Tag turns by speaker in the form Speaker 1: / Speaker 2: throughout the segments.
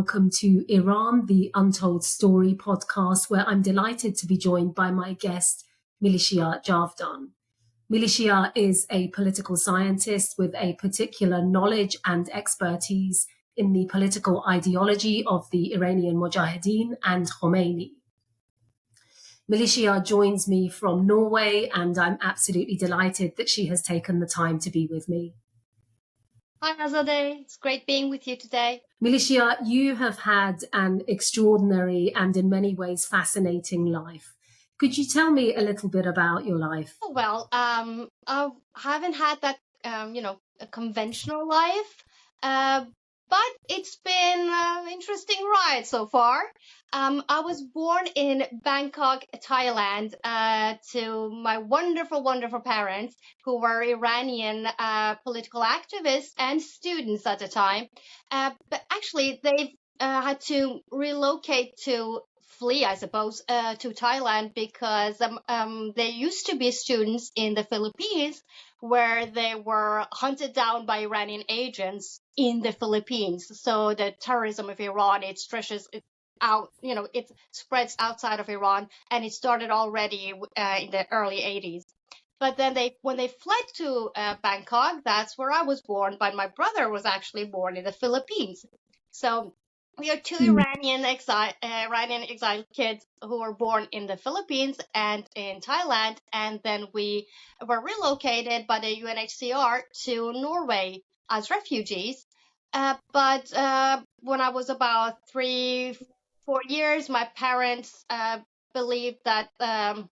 Speaker 1: welcome to Iran, the Untold Story podcast, where I'm delighted to be joined by my guest, Milicia Javdan. Milicia is a political scientist with a particular knowledge and expertise in the political ideology of the Iranian Mujahedin and Khomeini. Milicia joins me from Norway, and I'm absolutely delighted that she has taken the time to be with me.
Speaker 2: Hi, Azadeh. It's great being with you today.
Speaker 1: Milicia, you have had an extraordinary and in many ways fascinating life. Could you tell me a little bit about your life?
Speaker 2: Well, I haven't had that, a conventional life, but it's been an interesting ride so far. I was born in Bangkok, Thailand, to my wonderful, wonderful parents who were Iranian political activists and students at the time. But actually, they've had to relocate to flee, I suppose, to Thailand because they used to be students in the Philippines where they were hunted down by Iranian agents in the Philippines. So the terrorism of Iran, it stretches out, it spreads outside of Iran, and it started already in the early 80s. But then when they fled to Bangkok, that's where I was born, but my brother was actually born in the Philippines. So we are two Iranian exiled kids who were born in the Philippines and in Thailand, and then we were relocated by the UNHCR to Norway as refugees. But when I was about 3-4 years, my parents believed that a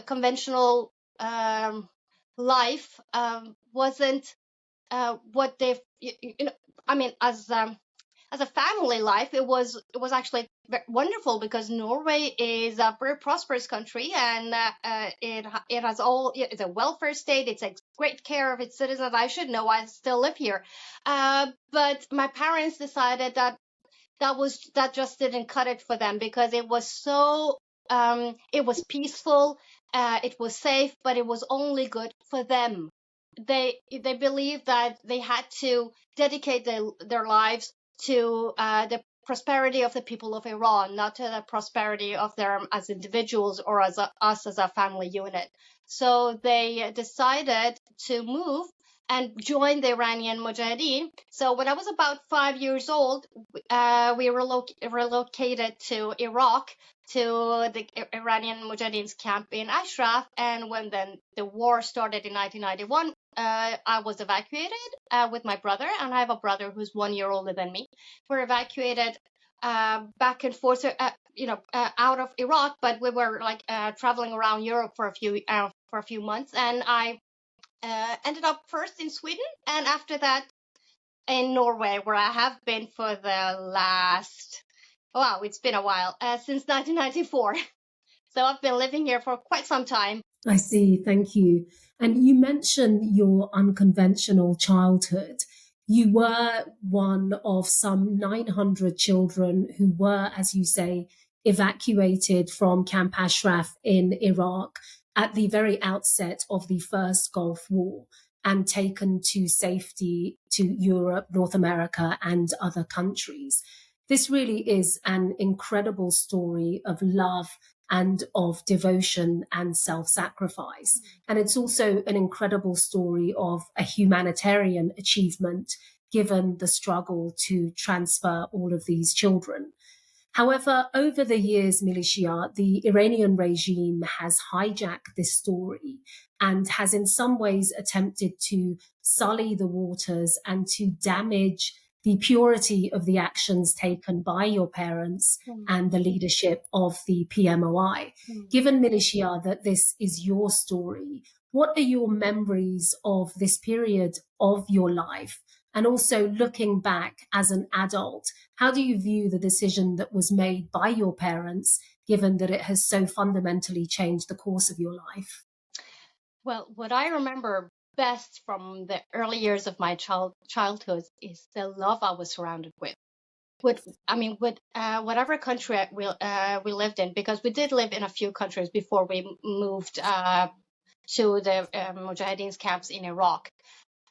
Speaker 2: conventional life wasn't what they've as a family life, it was actually wonderful because Norway is a very prosperous country, and it's a welfare state. It takes great care of its citizens. I should know. I still live here, but my parents decided that just didn't cut it for them because it was so it was peaceful, it was safe, but it was only good for them. They believed that they had to dedicate their lives to the prosperity of the people of Iran, not to the prosperity of them as individuals or as us as a family unit. So they decided to move and join the Iranian Mujahedin. So when I was about 5 years old, we relocated to Iraq, to the Iranian Mujahedin's camp in Ashraf. And when then the war started in 1991, I was evacuated with my brother, and I have a brother who's 1 year older than me. We're evacuated back and forth, out of Iraq, but we were traveling around Europe for a few months, and I ended up first in Sweden, and after that in Norway, where I have been for the last, it's been a while, since 1994. So I've been living here for quite some time.
Speaker 1: I see, thank you. And you mentioned your unconventional childhood. You were one of some 900 children who were, as you say, evacuated from Camp Ashraf in Iraq at the very outset of the first Gulf War and taken to safety to Europe, North America, and other countries. This really is an incredible story of love and of devotion and self-sacrifice. And it's also an incredible story of a humanitarian achievement, given the struggle to transfer all of these children. However, over the years, Milicia, the Iranian regime has hijacked this story and has in some ways attempted to sully the waters and to damage the purity of the actions taken by your parents and the leadership of the PMOI. Given, Milicia, that this is your story, what are your memories of this period of your life? And also looking back as an adult, how do you view the decision that was made by your parents, given that it has so fundamentally changed the course of your life?
Speaker 2: Well, what I remember best from the early years of my childhood is the love I was surrounded with. Whatever country we lived in, because we did live in a few countries before we moved to the Mujahedin's camps in Iraq,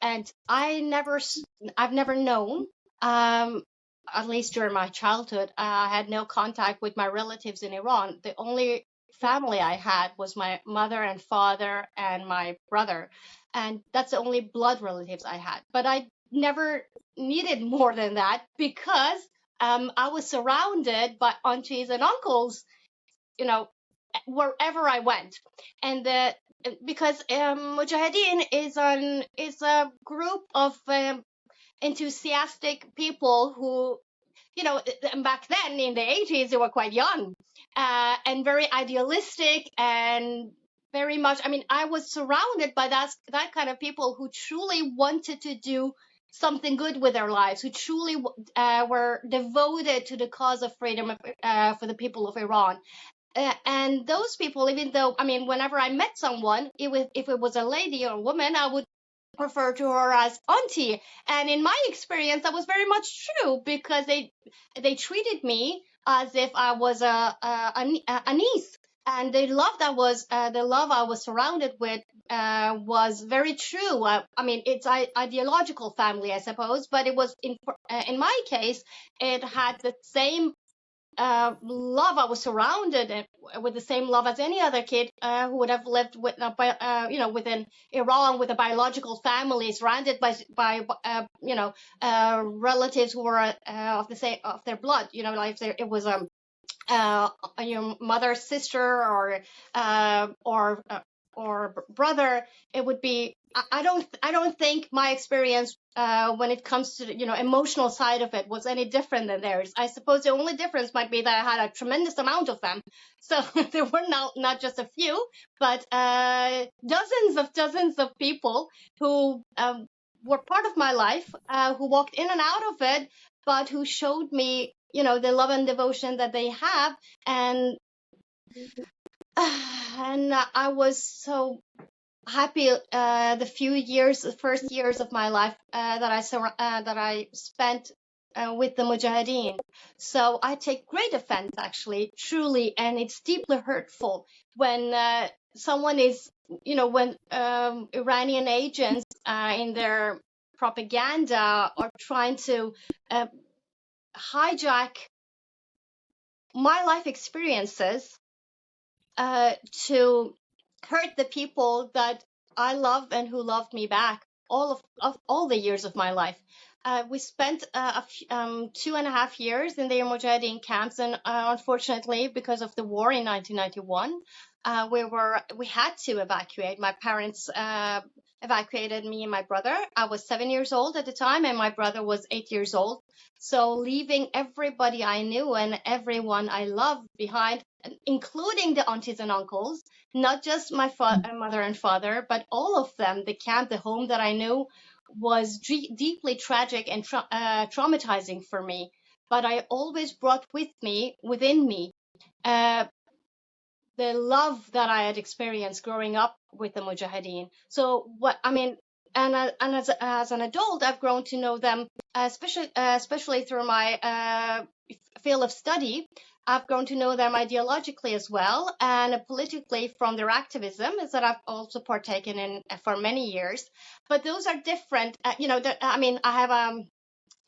Speaker 2: and I've never known at least during my childhood, I had no contact with my relatives in Iran. The only family I had was my mother and father and my brother. And that's the only blood relatives I had. But I never needed more than that because I was surrounded by aunties and uncles, you know, wherever I went. And because Mujahideen is a group of enthusiastic people who, back then in the 80s, they were quite young and very idealistic and very much. I mean, I was surrounded by that kind of people who truly wanted to do something good with their lives, who truly were devoted to the cause of freedom for the people of Iran. And those people, even though, I mean, whenever I met someone, if it was a lady or a woman, I would refer to her as auntie. And in my experience, that was very much true because they treated me as if I was a niece. And the love I was surrounded with was very true. I mean, it's ideological family, I suppose, but it was in my case, it had the same love. I was surrounded with the same love as any other kid who would have lived within Iran with a biological family, surrounded by relatives who were of their blood. Like it was your mother's sister or brother. It would be. I don't think my experience when it comes to the emotional side of it was any different than theirs. I suppose the only difference might be that I had a tremendous amount of them. So there were not just a few, but dozens of people who were part of my life, who walked in and out of it, but who showed me the love and devotion that they have. And I was so happy the first years of my life that I spent with the Mujahideen. So I take great offense, actually, truly, and it's deeply hurtful when someone is, when Iranian agents in their propaganda are trying to hijack my life experiences to hurt the people that I love and who loved me back all the years of my life. We spent 2.5 years in the Mujahideen camps, and unfortunately, because of the war in 1991, we had to evacuate. My parents evacuated me and my brother. I was 7 years old at the time, and my brother was 8 years old. So leaving everybody I knew and everyone I loved behind, including the aunties and uncles, not just my mother and father, but all of them, the camp, the home that I knew, was deeply tragic and traumatizing for me. But I always brought within me, the love that I had experienced growing up with the Mujahideen. So as an adult, I've grown to know them, especially through my field of study. I've grown to know them ideologically as well, and politically from their activism, is that I've also partaken in for many years. But those are different. I have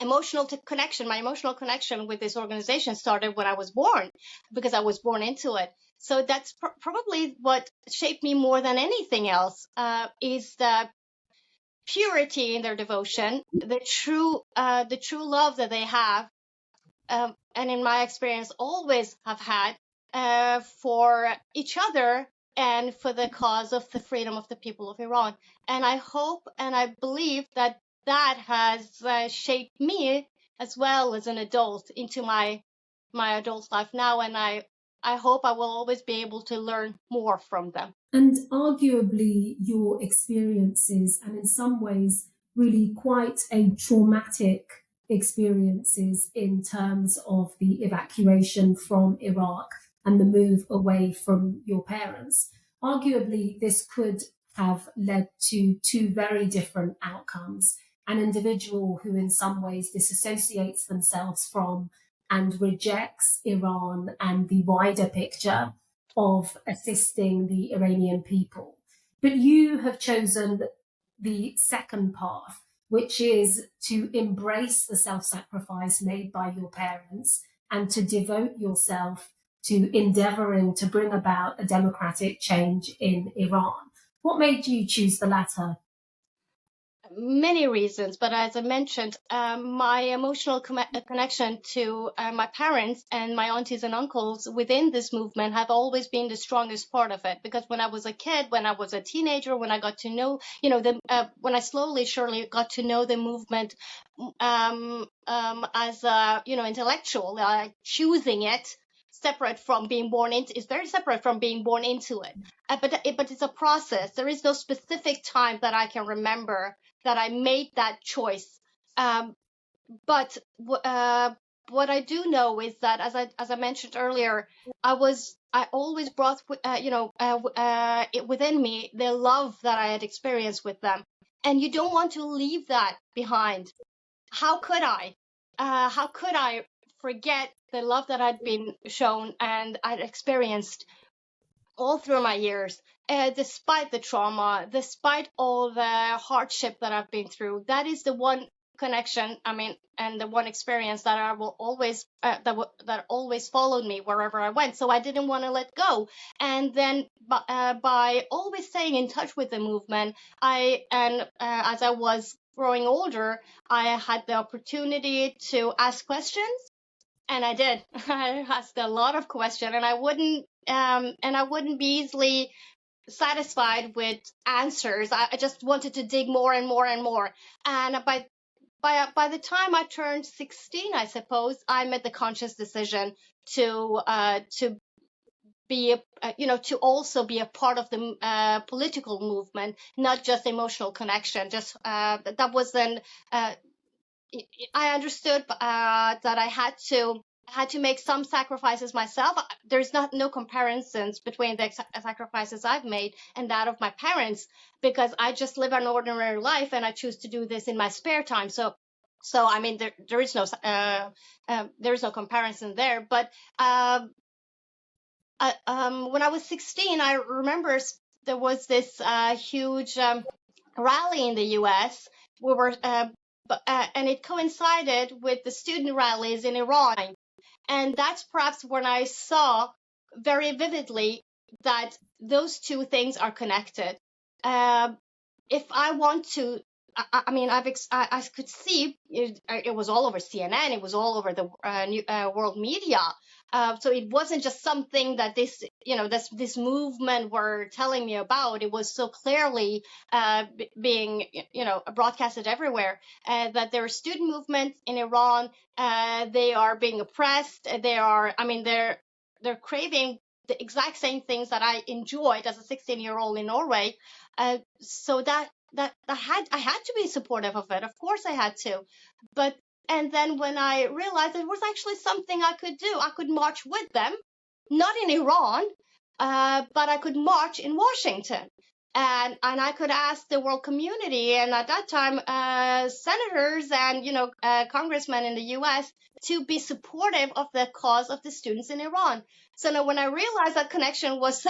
Speaker 2: emotional connection. My emotional connection with this organization started when I was born, because I was born into it. So that's probably what shaped me more than anything else, is the purity in their devotion, the true love that they have, and in my experience always have had, for each other and for the cause of the freedom of the people of Iran. And I hope and I believe that has shaped me as well as an adult into my adult life now, and I hope I will always be able to learn more from them.
Speaker 1: And arguably, your experiences, and in some ways, really quite a traumatic experiences in terms of the evacuation from Iraq and the move away from your parents. Arguably, this could have led to two very different outcomes. An individual who, in some ways, disassociates themselves from and rejects Iran and the wider picture of assisting the Iranian people. But you have chosen the second path, which is to embrace the self-sacrifice made by your parents and to devote yourself to endeavoring to bring about a democratic change in Iran. What made you choose the latter?
Speaker 2: Many reasons, but as I mentioned, my emotional connection to my parents and my aunties and uncles within this movement have always been the strongest part of it. Because when I was a kid, when I was a teenager, when I got to know, when I slowly, surely got to know the movement as a, intellectual, choosing it separate from being born into, it's very separate from being born into it. But it's a process. There is no specific time that I can remember that I made that choice. But what I do know is that, as I mentioned earlier, I always brought within me the love that I had experienced with them, and you don't want to leave that behind. How could I? How could I forget the love that I'd been shown and I'd experienced all through my years, despite the trauma, despite all the hardship that I've been through? That is the one connection, and the one experience that I will always that always followed me wherever I went. So I didn't want to let go. And then by always staying in touch with the movement, as I was growing older, I had the opportunity to ask questions, and I did. I asked a lot of questions, and I wouldn't be easily satisfied with answers. I just wanted to dig more and more and more. And by the time I turned 16, I suppose, I made the conscious decision to be to also be a part of the political movement, not just emotional connection. Just that wasn't. I understood that I had to make some sacrifices myself. There's no comparisons between the sacrifices I've made and that of my parents, because I just live an ordinary life and I choose to do this in my spare time. So I mean, there is no comparison there. But when I was 16, I remember there was this huge rally in the U.S. We were and it coincided with the student rallies in Iran. And that's perhaps when I saw very vividly that those two things are connected. If I want to, I mean, I could see it was all over CNN, it was all over the world media. So it wasn't just something that this movement were telling me about. It was so clearly being, broadcasted everywhere, that there are student movements in Iran. They are being oppressed. They're craving the exact same things that I enjoyed as a 16-year-old in Norway. So I had to be supportive of it. Of course I had to. And then when I realized it was actually something I could do, I could march with them, not in Iran, but I could march in Washington. And I could ask the world community, and at that time, senators and congressmen in the U.S. to be supportive of the cause of the students in Iran. So now, when I realized that connection was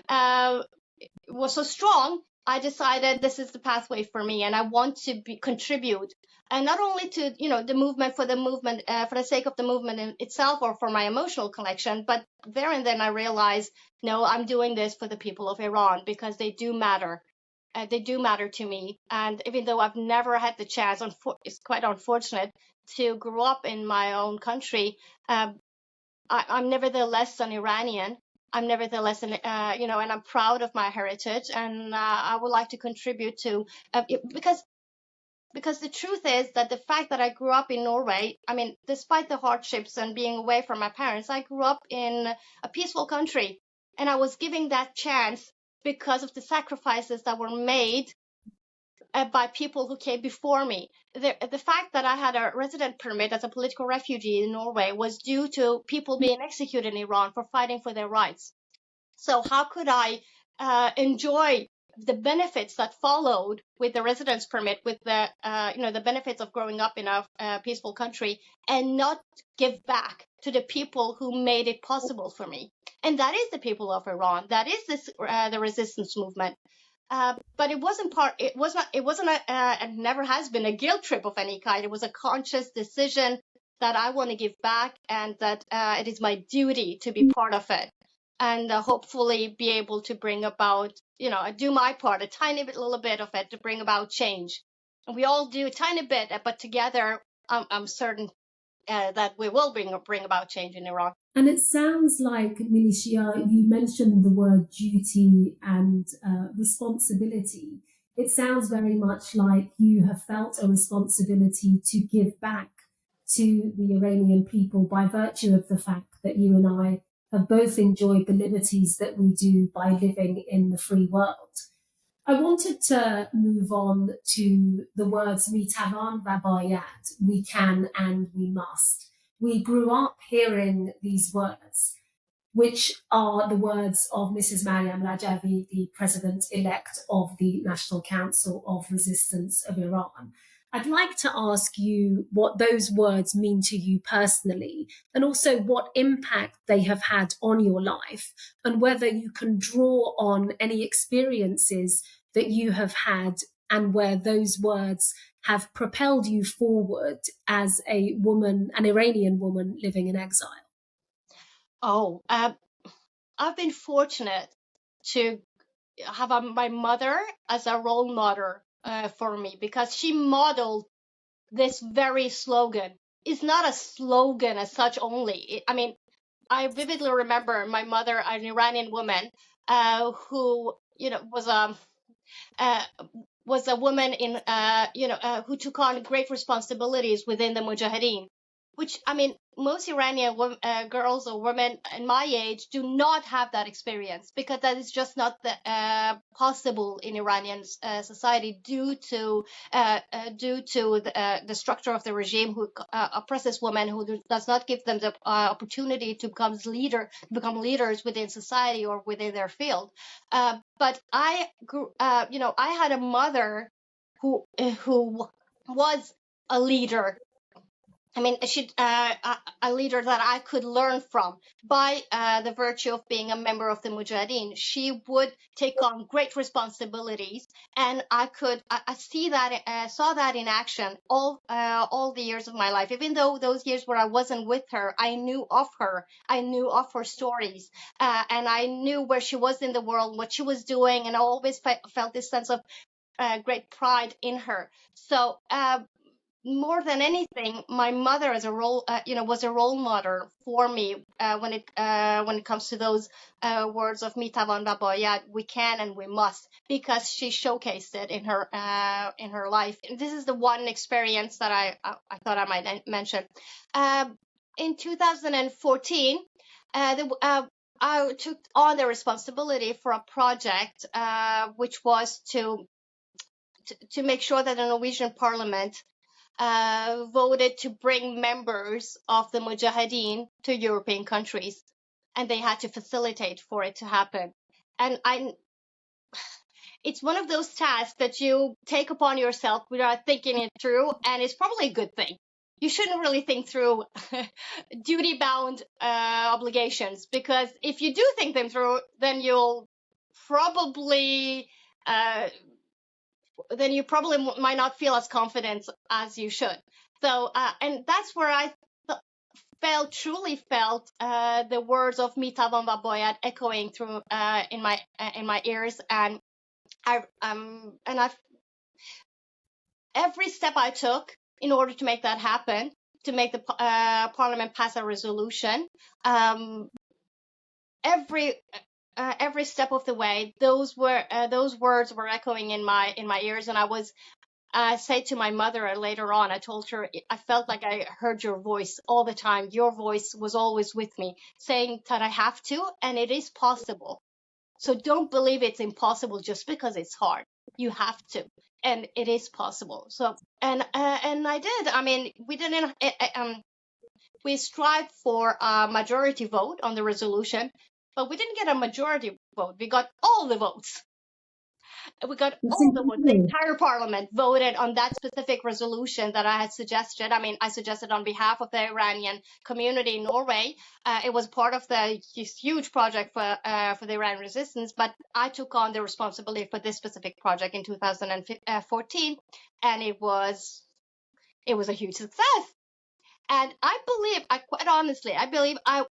Speaker 2: so strong, I decided this is the pathway for me, and I want to contribute, and not only to the movement for the sake of the movement in itself or for my emotional connection, but there and then I realized, no, I'm doing this for the people of Iran, because they do matter. They do matter to me, and even though I've never had the chance, it's quite unfortunate, to grow up in my own country, I'm nevertheless an Iranian. I'm nevertheless and I'm proud of my heritage, and I would like to contribute to because the truth is that the fact that I grew up in Norway, I mean, despite the hardships and being away from my parents, I grew up in a peaceful country, and I was given that chance because of the sacrifices that were made by people who came before me. The fact that I had a resident permit as a political refugee in Norway was due to people being executed in Iran for fighting for their rights. So how could I enjoy the benefits that followed with the residence permit, with the benefits of growing up in a peaceful country, and not give back to the people who made it possible for me? And that is the people of Iran. That is the resistance movement. But it wasn't part. It was not. It wasn't a. It never has been a guilt trip of any kind. It was a conscious decision that I want to give back, and that it is my duty to be part of it, and hopefully be able to bring about, do my part, a tiny bit, little bit of it, to bring about change. And we all do a tiny bit, but together, I'm certain that we will bring about change in Iran.
Speaker 1: And it sounds like, Milicia, you mentioned the word duty and responsibility. It sounds very much like you have felt a responsibility to give back to the Iranian people by virtue of the fact that you and I have both enjoyed the liberties that we do by living in the free world. I wanted to move on to the words mitavan va bayad, we can and we must. We grew up hearing these words, which are the words of Mrs. Mariam Rajavi, the president-elect of the National Council of Resistance of Iran. I'd like to ask you what those words mean to you personally, and also what impact they have had on your life, and whether you can draw on any experiences that you have had and where those words have propelled you forward as a woman, an Iranian woman living in exile.
Speaker 2: Oh, I've been fortunate to have my mother as a role model for me, because she modeled this very slogan. It's not a slogan as such only. I vividly remember my mother, an Iranian woman, who uh, was a woman who took on great responsibilities within the Mujahedin, which, most Iranian girls or women in my age do not have that experience, because that is just not possible in Iranian society due to the structure of the regime, who oppresses women, who does not give them the opportunity to become leaders within society or within their field. But I grew, I had a mother who was a leader. A leader that I could learn from by the virtue of being a member of the Mujahideen. She would take on great responsibilities, and I saw that in action all the years of my life. Even though those years where I wasn't with her, I knew of her. I knew of her stories, and I knew where she was in the world, what she was doing, and I always felt this sense of great pride in her. So more than anything, my mother as a was a role model for me when it comes to those words of mitavan va bayad, we can and we must, because she showcased it in her life. And this is the one experience that I thought I might mention. In 2014, I took on the responsibility for a project which was to make sure that the Norwegian Parliament voted to bring members of the Mujahideen to European countries, and they had to facilitate for it to happen. And it's one of those tasks that you take upon yourself without thinking it through, and it's probably a good thing. You shouldn't really think through duty-bound obligations, because if you do think them through, then you'll probably might not feel as confident as you should. So, and that's where I truly felt the words of mitavan va bayad echoing through in my ears, and every step I took in order to make that happen, to make the parliament pass a resolution, every step of the way, those words were echoing in my ears, and I say to my mother later on, I told her, I felt like I heard your voice all the time. Your voice was always with me, saying that I have to, and it is possible. So don't believe it's impossible just because it's hard. You have to, and it is possible. So, and I did. We strived for a majority vote on the resolution, but we didn't get a majority vote. We got all the votes. We got
Speaker 1: That's
Speaker 2: all the votes. The
Speaker 1: incredible.
Speaker 2: entire parliament voted on that specific resolution that I had suggested. I mean, I suggested on behalf of the Iranian community in Norway. It was part of the huge project for the Iranian resistance, but I took on the responsibility for this specific project in 2014, and it was a huge success. And I quite honestly, I believe I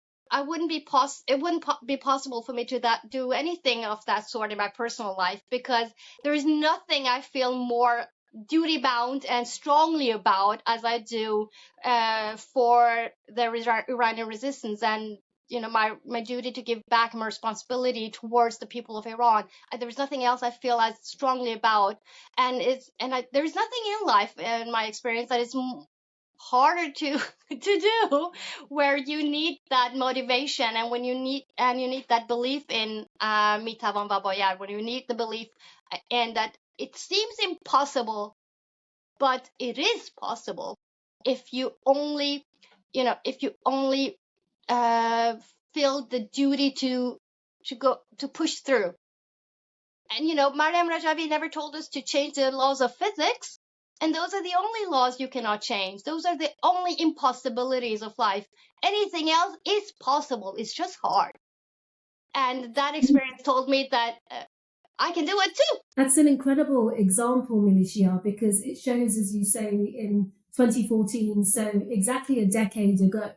Speaker 2: wouldn't be it wouldn't be possible for me to do anything of that sort in my personal life, because there is nothing I feel more duty bound and strongly about as I do for the Iranian resistance, and my duty to give back, my responsibility towards the people of Iran. There's nothing else I feel as strongly about, and there's nothing in life, in my experience, that is harder to do, where you need that motivation, and when you need that belief in mitavan va bayad, when you need the belief in that it seems impossible, but it is possible if you only feel the duty to push through. And Mariam Rajavi never told us to change the laws of physics. And those are the only laws you cannot change. Those are the only impossibilities of life. Anything else is possible. It's just hard. And that experience told me that I can do it too.
Speaker 1: That's an incredible example, Milicia, because it shows, as you say, in 2014, so exactly a decade ago,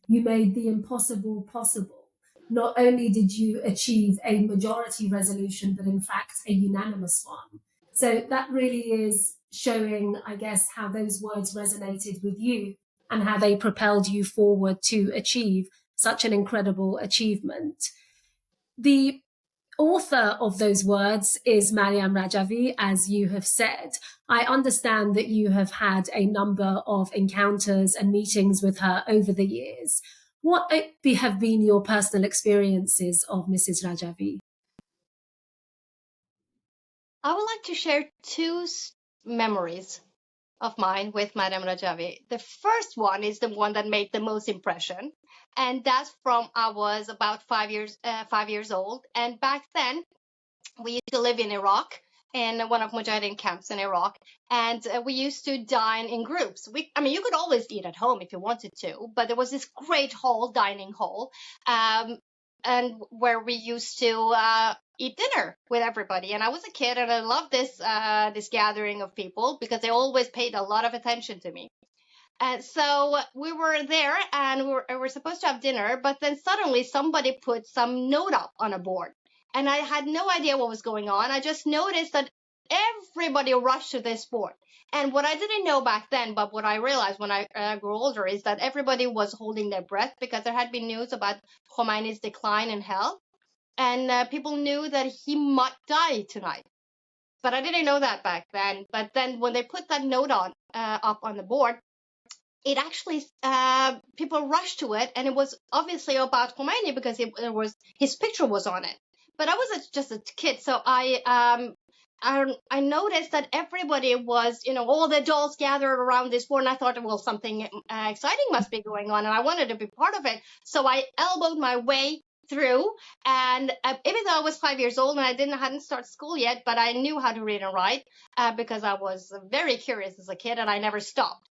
Speaker 1: you made the impossible possible. Not only did you achieve a majority resolution, but in fact a unanimous one. So that really is showing, I guess, how those words resonated with you and how they propelled you forward to achieve such an incredible achievement. The author of those words is Mariam Rajavi, as you have said. I understand that you have had a number of encounters and meetings with her over the years. What have been your personal experiences of Mrs. Rajavi?
Speaker 2: I would like to share two memories of mine with Madame Rajavi. The first one is the one that made the most impression, and that's from I was about 5 years old, and back then we used to live in Iraq, in one of Mujahedin camps in Iraq, and we used to dine in groups. You could always eat at home if you wanted to, but there was this great dining hall, and where we used to eat dinner with everybody. And I was a kid, and I loved this gathering of people because they always paid a lot of attention to me. And so we were there, and we were supposed to have dinner, but then suddenly somebody put some note up on a board. And I had no idea what was going on. I just noticed that everybody rushed to this board. And what I didn't know back then, but what I realized when I grew older, is that everybody was holding their breath because there had been news about Khomeini's decline in health. And people knew that he might die tonight. But I didn't know that back then. But then when they put that note up on the board, it actually people rushed to it, and it was obviously about Khomeini because his picture was on it. But I was just a kid, so I noticed that everybody was, all the adults gathered around this board, and I thought, well, something exciting must be going on, and I wanted to be part of it. So I elbowed my way through, and even though I was 5 years old and I hadn't started school yet, but I knew how to read and write because I was very curious as a kid, and I never stopped.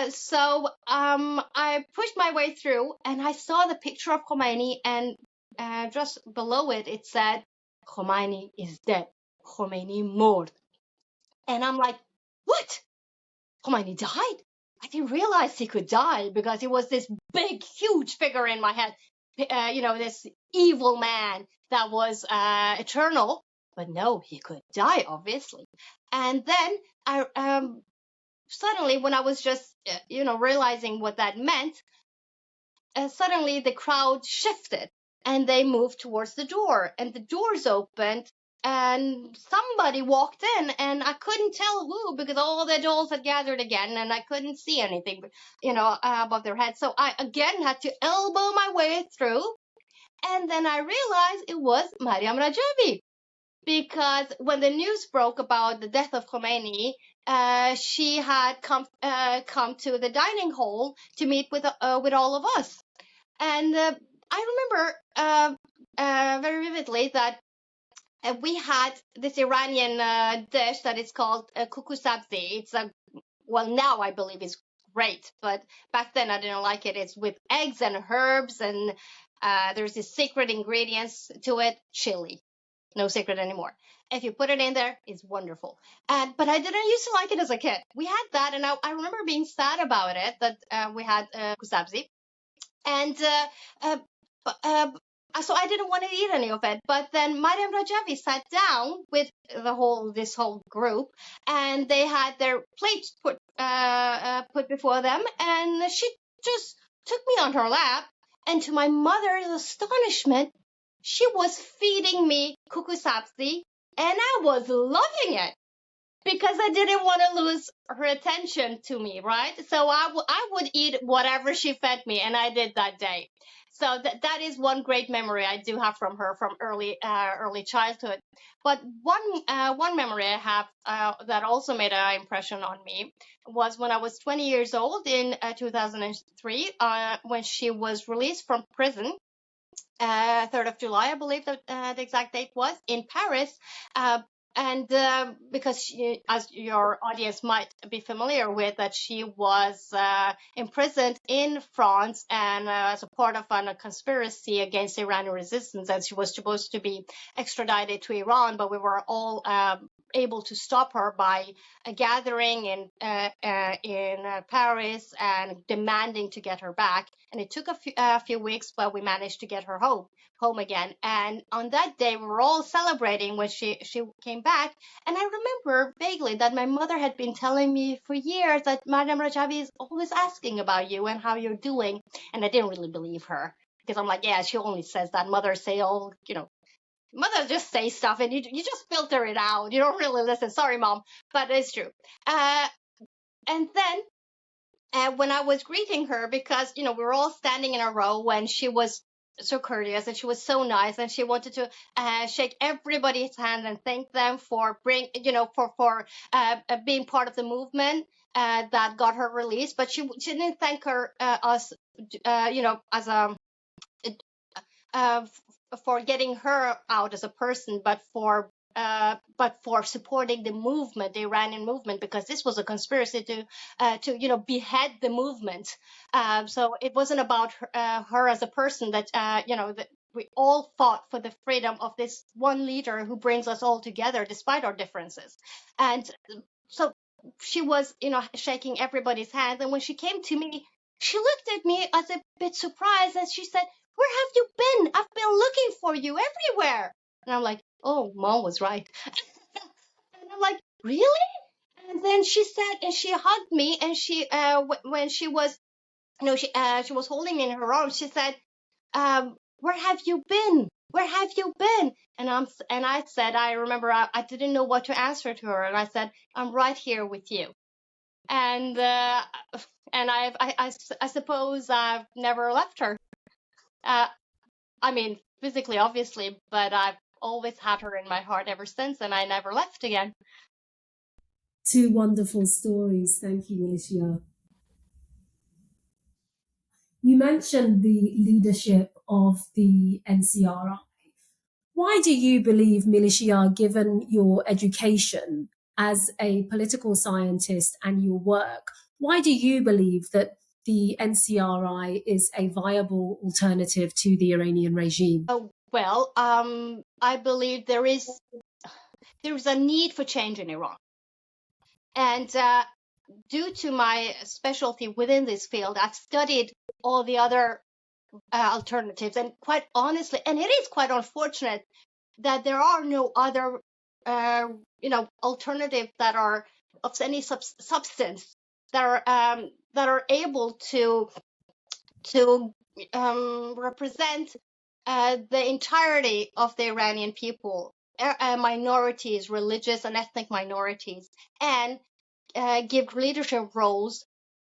Speaker 2: So I pushed my way through, and I saw the picture of Khomeini, and just below it, it said, Khomeini is dead. Khomeini mord. And I'm like, what? Khomeini died? I didn't realize he could die because he was this big, huge figure in my head. This evil man that was eternal. But no, he could die, obviously. And then I suddenly, when I was just, realizing what that meant, suddenly the crowd shifted and they moved towards the door, and the doors opened, and somebody walked in, and I couldn't tell who because all the adults had gathered again, and I couldn't see anything, above their heads. So I again had to elbow my way through, and then I realized it was Mariam Rajavi. Because when the news broke about the death of Khomeini, she had come to the dining hall to meet with all of us. And I remember very vividly that we had this Iranian dish that is called kuku sabzi. It's well, now I believe it's great, but back then I didn't like it. It's with eggs and herbs, and there's these secret ingredients to it. Chili, no secret anymore. If you put it in there, it's wonderful. But I didn't used to like it as a kid. We had that, and I remember being sad about it that we had kusabzi, and uh, so I didn't want to eat any of it. But then Mariam Rajavi sat down with this whole group, and they had their plates put before them, and she just took me on her lap, and to my mother's astonishment, she was feeding me kuku sabzi, and I was loving it because I didn't want to lose her attention to me, right? So I would eat whatever she fed me, and I did that day. So that is one great memory I do have from her from early childhood. But one memory I have that also made an impression on me was when I was 20 years old in 2003, when she was released from prison. 3rd of July, I believe that the exact date was, in Paris. And because she, as your audience might be familiar with, that she was imprisoned in France and as a part of a conspiracy against Iranian resistance, and she was supposed to be extradited to Iran, but we were all able to stop her by a gathering in Paris and demanding to get her back. And it took a few weeks, but we managed to get her home again. And on that day, we were all celebrating when she came back. And I remember vaguely that my mother had been telling me for years that Madame Rajavi is always asking about you and how you're doing. And I didn't really believe her because I'm like, yeah, she only says that. Mothers say all, mothers just say stuff and you just filter it out. You don't really listen. Sorry, Mom, but it's true. And then when I was greeting her, because we were all standing in a row when she was so courteous and she was so nice and she wanted to shake everybody's hand and thank them for being part of the movement that got her released, but she didn't thank us as a uh, for getting her out as a person, but for supporting the movement, the Iranian movement, because this was a conspiracy to behead the movement. So it wasn't about her as a person. That we all fought for the freedom of this one leader who brings us all together despite our differences. And so she was, shaking everybody's hand. And when she came to me, she looked at me as a bit surprised, and she said, "Where have you been? I've been looking for you everywhere." And I'm like, "Oh, Mom was right." And I'm like, "Really?" And then she said, and she hugged me, and she, when she was, she was holding me in her arms. She said, "Where have you been? Where have you been?" And I said, I remember I didn't know what to answer to her, and I said, "I'm right here with you." And I suppose I've never left her. I mean, physically, obviously, but I've always had her in my heart ever since, and I never left again.
Speaker 1: Two wonderful stories. Thank you, Milicia. You mentioned the leadership of the NCRI. Why do you believe, Milicia, given your education as a political scientist and your work, why do you believe that the NCRI is a viable alternative to the Iranian regime?
Speaker 2: Well, I believe there is a need for change in Iran. And due to my specialty within this field, I've studied all the other alternatives. And quite honestly, and it is quite unfortunate that there are no other, alternatives that are of any substance that are able to represent the entirety of the Iranian people, minorities, religious and ethnic minorities, and give leadership roles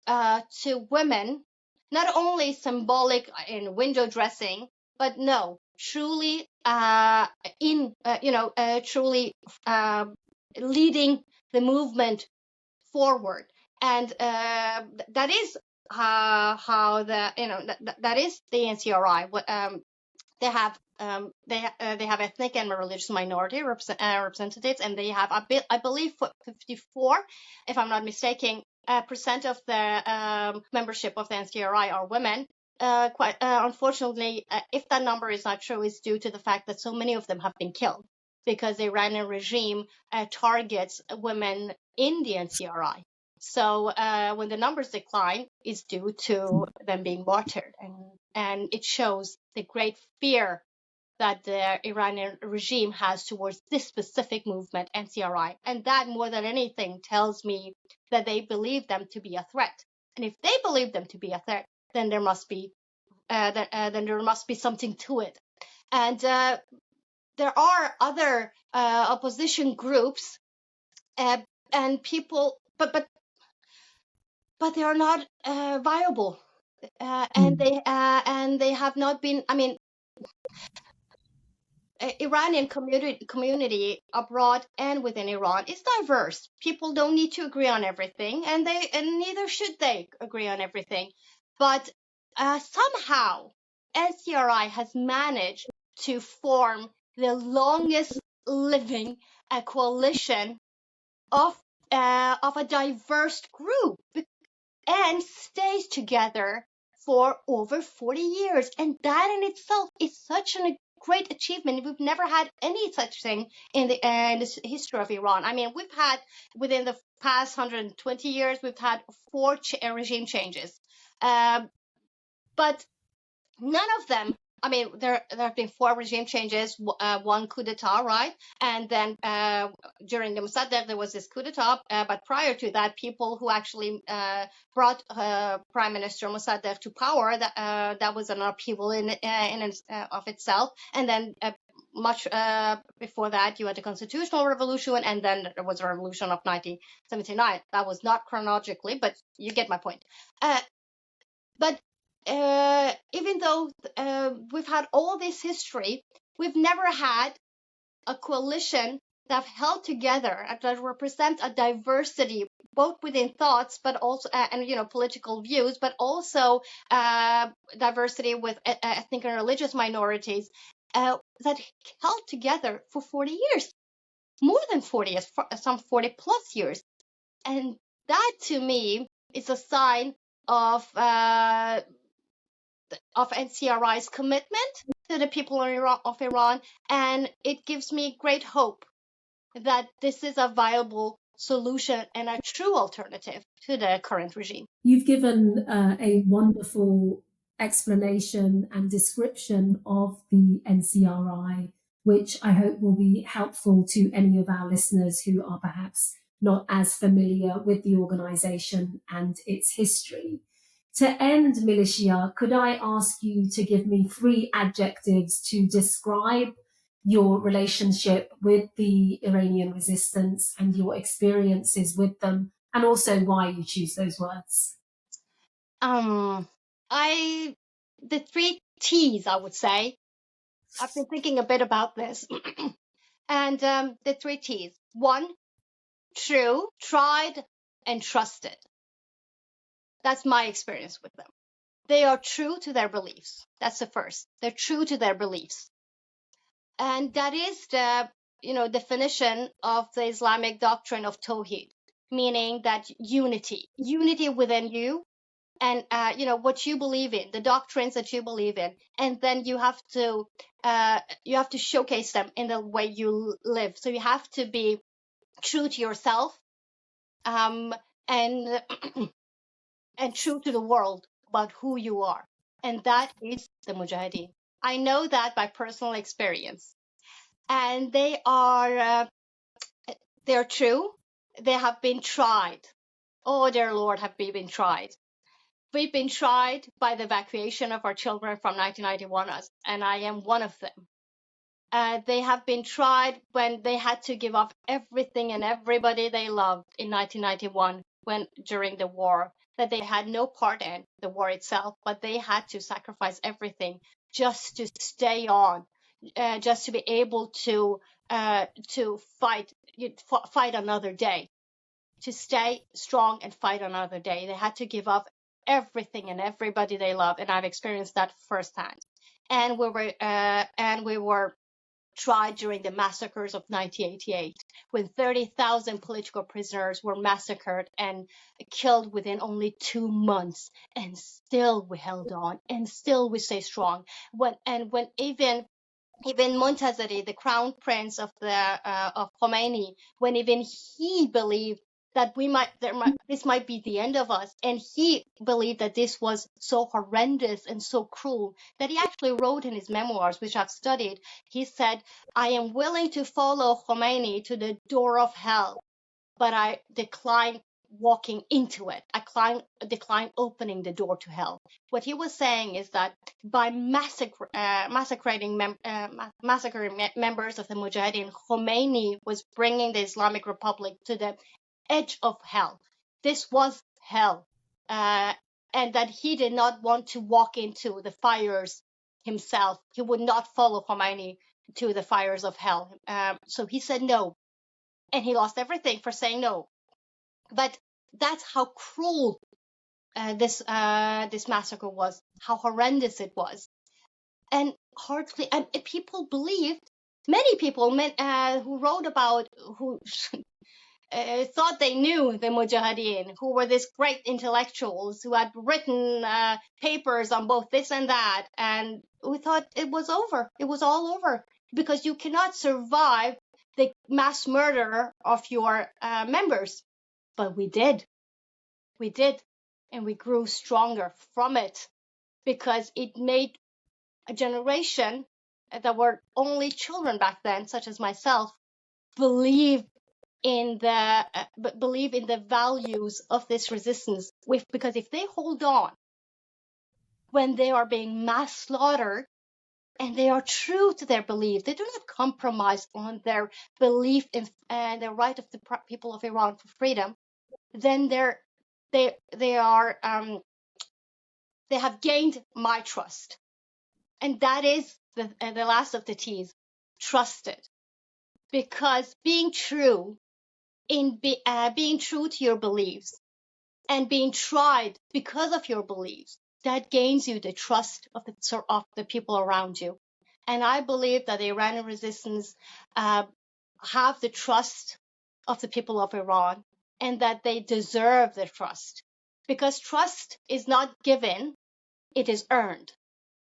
Speaker 2: to women, not only symbolic in window dressing, but no, truly truly leading the movement forward. And that is how that is the NCRI. They have they have ethnic and religious minority representatives, and they have I believe 54, if I'm not mistaken, percent of the membership of the NCRI are women. Quite unfortunately, if that number is not true, it's due to the fact that so many of them have been killed because the Iranian regime targets women in the NCRI. So when the numbers decline, it's due to them being martyred, and it shows the great fear that the Iranian regime has towards this specific movement, NCRI, and that more than anything tells me that they believe them to be a threat. And if they believe them to be a threat, then there must be something to it. And there are other opposition groups and people, but they are not viable, and they have not been. I mean, Iranian community abroad and within Iran is diverse. People don't need to agree on everything, and neither should they agree on everything. But somehow NCRI has managed to form the longest living coalition of a diverse group and stays together for over 40 years. And that in itself is such a great achievement. We've never had any such thing in the history of Iran. I mean, we've had, within the past 120 years, we've had 4 regime changes. But none of them, I mean, there have been 4 regime changes, 1 coup d'etat, right? And then during the Mossadegh, there was this coup d'etat. But prior to that, people who actually brought Prime Minister Mossadegh to power, that was an upheaval in of itself. And then much before that, you had the constitutional revolution, and then there was a revolution of 1979. That was not chronologically, but you get my point. But even though we've had all this history, we've never had a coalition that held together, that represents a diversity both within thoughts, but also and political views, but also diversity with ethnic and religious minorities that held together for 40 years, more than 40 years, some 40 plus years, and that to me is a sign of NCRI's commitment to the people of Iran, and it gives me great hope that this is a viable solution and a true alternative to the current regime.
Speaker 1: You've given a wonderful explanation and description of the NCRI, which I hope will be helpful to any of our listeners who are perhaps not as familiar with the organization and its history. To end, Milicia, could I ask you to give me 3 adjectives to describe your relationship with the Iranian resistance and your experiences with them, and also why you choose those words?
Speaker 2: The 3 T's, I would say. I've been thinking a bit about this. And the 3 T's. 1, true, tried, and trusted. That's my experience with them. They are true to their beliefs. That's the first. They're true to their beliefs. And that is the, definition of the Islamic doctrine of Tawhid, meaning that unity within you, and what you believe in, the doctrines that you believe in, and then you have to showcase them in the way you live. So you have to be true to yourself, and and true to the world about who you are, and that is the Mujahedin. I know that by personal experience, and they're true. They have been tried. Oh, dear Lord, have we been tried? We've been tried by the evacuation of our children from 1991, and I am one of them. They have been tried when they had to give up everything and everybody they loved in 1991, during the war, that they had no part in the war itself, but they had to sacrifice everything just to stay on, just to be able to fight another day, to stay strong and fight another day. They had to give up everything and everybody they love, and I've experienced that firsthand. and we were tried during the massacres of 1988, when 30,000 political prisoners were massacred and killed within only 2 months, and still we held on, and still we stay strong. When even Montazeri, the crown prince of Khomeini, when even he believed that this might be the end of us, and he believed that this was so horrendous and so cruel that he actually wrote in his memoirs, which I've studied. He said, "I am willing to follow Khomeini to the door of hell, but I decline walking into it. I decline opening the door to hell." What he was saying is that by massacring members of the Mujahedin, Khomeini was bringing the Islamic Republic to the edge of hell. This was hell, and that he did not want to walk into the fires himself. He would not follow Khomeini to the fires of hell. So he said no, and he lost everything for saying no. But that's how cruel this massacre was, how horrendous it was, and people believed. Many people who wrote about, who thought they knew the Mujahideen, who were these great intellectuals who had written papers on both this and that, and we thought it was over. It was all over, because you cannot survive the mass murder of your members. But we did, and we grew stronger from it, because it made a generation that were only children back then, such as myself, believe in the values of this resistance. Because if they hold on when they are being mass slaughtered, and they are true to their belief, they do not compromise on their belief in the right of the people of Iran for freedom, then they have gained my trust. And that is the last of the T's, trusted. Because being true being true to your beliefs and being tried because of your beliefs, that gains you the trust of the people around you. And I believe that the Iranian resistance have the trust of the people of Iran, and that they deserve the trust, because trust is not given, it is earned.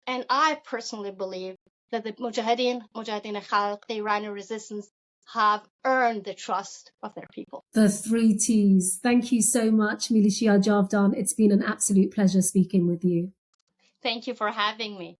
Speaker 2: And I personally believe that the Mujahedin-e-Khalq, the Iranian resistance, have earned the trust of their people.
Speaker 1: The 3 T's. Thank you so much, Milicia Javdan. It's been an absolute pleasure speaking with you.
Speaker 2: Thank you for having me.